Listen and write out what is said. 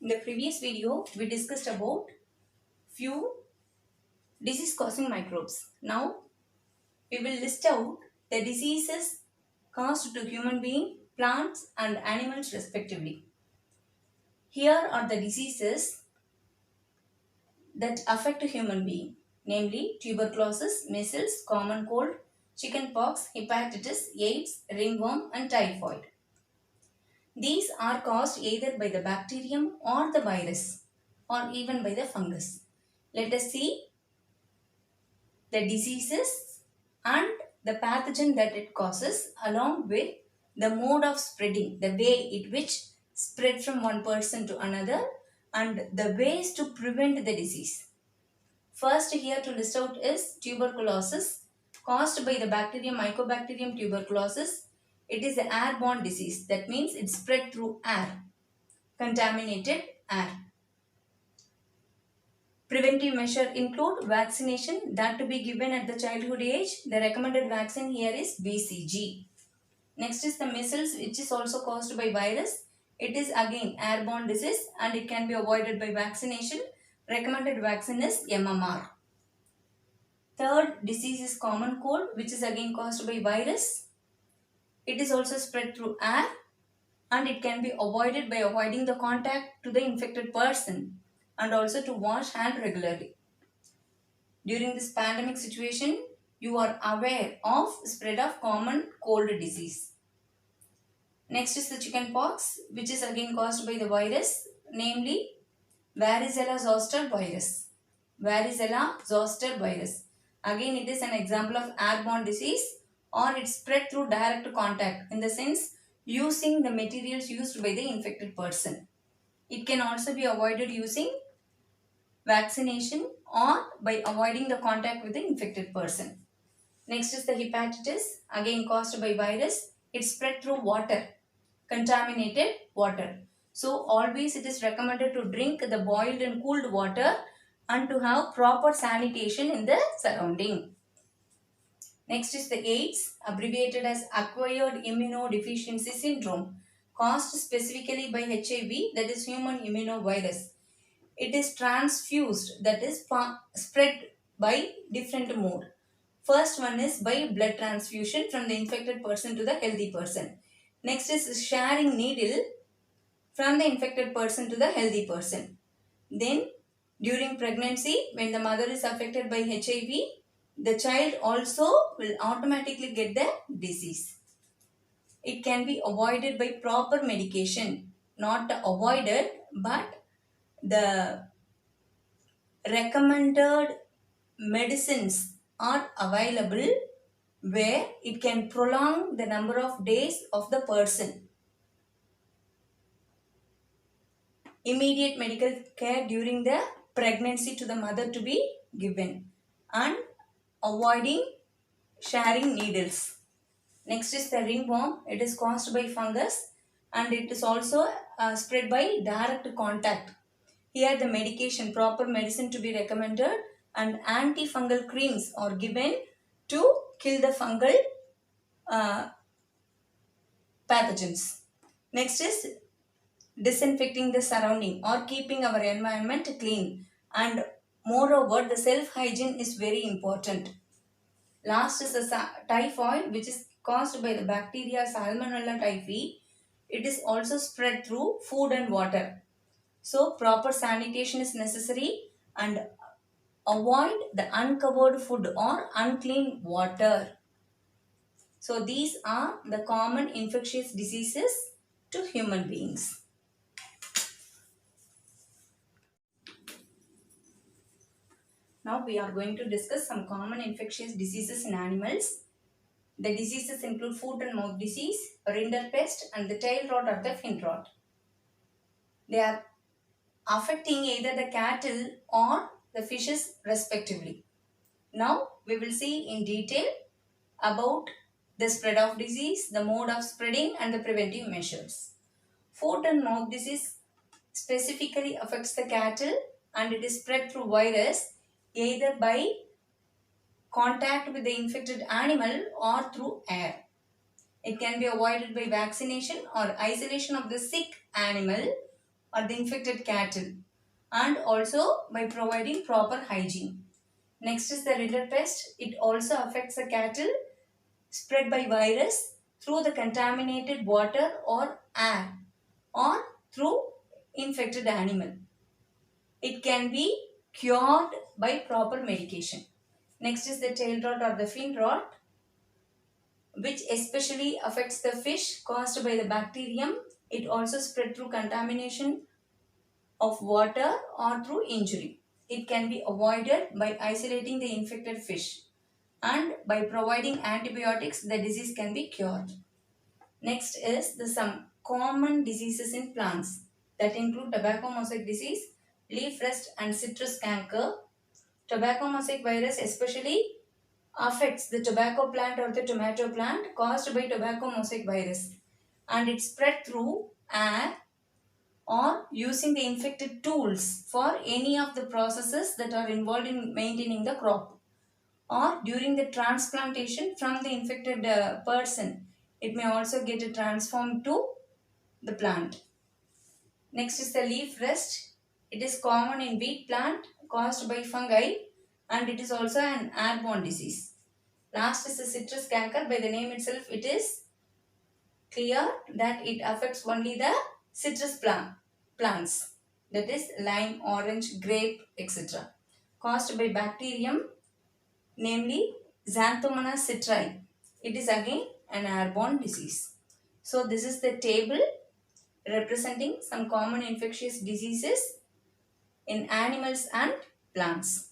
In the previous video, we discussed about few disease causing microbes. Now, we will list out the diseases caused to human being, plants and animals respectively. Here are the diseases that affect a human being, namely tuberculosis, measles, common cold, chickenpox, hepatitis, AIDS, ringworm and typhoid. These are caused either by the bacterium or the virus or even by the fungus. Let us see the diseases and the pathogen that it causes along with the mode of spreading, the way in which spread from one person to another and the ways to prevent the disease. First here to list out is tuberculosis caused by the bacterium Mycobacterium tuberculosis. It is an airborne disease. That means it spread through air, contaminated air. Preventive measure include vaccination that to be given at the childhood age. The recommended vaccine here is BCG. Next is the measles, which is also caused by virus. It is again airborne disease and it can be avoided by vaccination. Recommended vaccine is MMR. Third disease is common cold, which is again caused by virus. It is also spread through air and it can be avoided by avoiding the contact to the infected person and also to wash hand regularly. During this pandemic situation, you are aware of spread of common cold disease. Next is the chickenpox, which is again caused by the virus, namely varicella zoster virus. Varicella zoster virus. Again, it is an example of airborne disease or it spread through direct contact, in the sense using the materials used by the infected person. It can also be avoided using vaccination or by avoiding the contact with the infected person. Next is the hepatitis, again caused by virus. It spread through water, contaminated water. So always it is recommended to drink the boiled and cooled water and to have proper sanitation in the surrounding. Next is the AIDS, abbreviated as acquired immunodeficiency syndrome, caused specifically by HIV, that is human immunovirus. It is transfused, that is spread by different mode. First one is by blood transfusion from the infected person to the healthy person. Next is sharing needle from the infected person to the healthy person. Then during pregnancy, when the mother is affected by HIV, the child also will automatically get the disease. It can be avoided by proper medication. Not avoided, but the recommended medicines are available where it can prolong the number of days of the person. Immediate medical care during the pregnancy to the mother to be given and avoiding sharing needles. Next is the ringworm. It is caused by fungus and it is also spread by direct contact. Here the medication, proper medicine to be recommended and antifungal creams are given to kill the fungal pathogens. Next is disinfecting the surrounding or keeping our environment clean, and moreover the self-hygiene is very important. Last is the typhoid, which is caused by the bacteria Salmonella typhi. It is also spread through food and water. So proper sanitation is necessary and avoid the uncovered food or unclean water. So these are the common infectious diseases to human beings. Now we are going to discuss some common infectious diseases in animals. The diseases include foot and mouth disease, rinderpest and the tail rot or the fin rot. They are affecting either the cattle or the fishes respectively. Now we will see in detail about the spread of disease, the mode of spreading and the preventive measures. Foot and mouth disease specifically affects the cattle and it is spread through virus either by contact with the infected animal or through air. It can be avoided by vaccination or isolation of the sick animal or the infected cattle, and also by providing proper hygiene. Next is the rinderpest. It also affects the cattle spread by virus through the contaminated water or air or through infected animal. It can be cured by proper medication. Next is the tail rot or the fin rot, which especially affects the fish caused by the bacterium. It also spread through contamination of water or through injury. It can be avoided by isolating the infected fish, and by providing antibiotics the disease can be cured. Next is the some common diseases in plants that include tobacco mosaic disease, leaf rust and citrus canker. Tobacco mosaic virus especially affects the tobacco plant or the tomato plant caused by tobacco mosaic virus, and it spread through air or using the infected tools for any of the processes that are involved in maintaining the crop, or during the transplantation from the infected person. It may also get transformed to the plant. Next is the leaf rust. It is common in wheat plant caused by fungi, and it is also an airborne disease. Last is the citrus canker. By the name itself, it is clear that it affects only the citrus plants, that is lime, orange, grape, etc. Caused by bacterium, namely Xanthomonas citri. It is again an airborne disease. So this is the table representing some common infectious diseases in animals and plants.